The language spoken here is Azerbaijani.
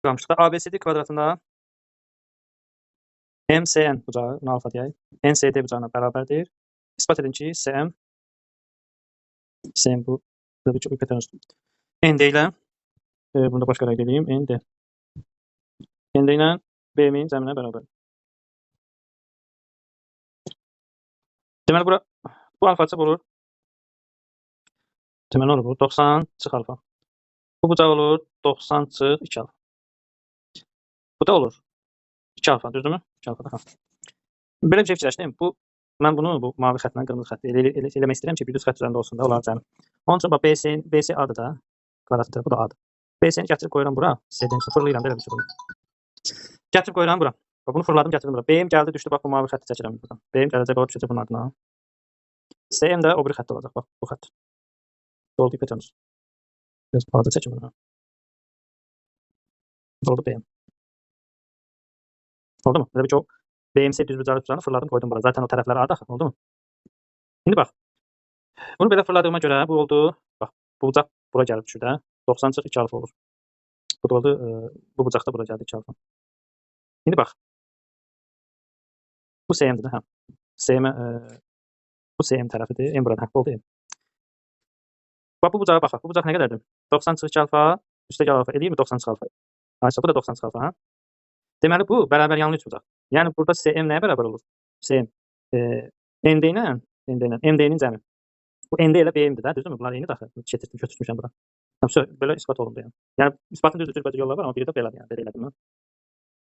qalmışıq. ABCD kvadratında MCN bucağının alfa deyək, NCD bucağına bərabərdir. İsbat edin ki, CM bu tabii ki hipotenüs. ND ilə bunu da başqa rəqəm edeyim. ND ilə BM-in cəminə bərabər. Deməli bu alfa açıq olur. Deməli olur bu 90 çıx alfa. Bu bucaq olur 90 çıx 2 alfa. Bu da olur 2 alfa, düzdürmü? 2 alfa da. Belə bir şey fikirləşdim. Mən bunu bu mavi xətlə qırmızı xətt eləmək istəyirəm ki, bir düz xətt üzərində olsun da, onlar cəmi. Onun üçün bax BC adı da kvadratdır, bu da adı. BC-ni gətirib qoyuram bura, CD-ni fırlayıram belə bir şey olur. Gətirib qoyuram bura. Bax bunu fırladım, gətirdim bura. BM gəldi, düşdü, bax bu mavi xətti çəkirəm buradan. BM gələcək, o düşəcək bunun ardına. CM də o biri xətt olacaq, bax bu xətt. Oldu hipotenüs. Biraz balaca çəkim bunu. Oldu BM. Oldu mu? Belə bir ki o BMC düz bucağını fırladım, koydum bura. Zaten o tərəfləri ardı axı, oldu mu? İndi bax. Bunu belə fırladığıma görə bu oldu. Bax, bu bucaq bura gəlib düşür də. 90 çıx 2 alfa olur. Bu da oldu, bu bucaq da bura gəldi 2 alfa. İndi bax. Bu CM-dir, hə. Bu CM tərəfidir. M burada haqq oldu. Bax bu bucağa baxaq. Bu bucaq nə qədərdir? 90 çıx 2 alfa, üstə gəl alfa. Eləyirmi 90 çıx alfa? Aysa bu da 90 çıx alfa, hə? Deməli bu bərabər yanlı üç bucaq. Yəni burada CM nəyə bərabər olur? CM ND ilə MD-nin cəmi. Bu ND ilə BM-dir də, düzdürmü? Bunlar eyni daxil. Götürmüşəm bura. Tamam, belə isbat olundu yəni. Yəni isbatın düzdür, cürbəcə yolları var, amma biri də belədir yəni. Belə elədim mən.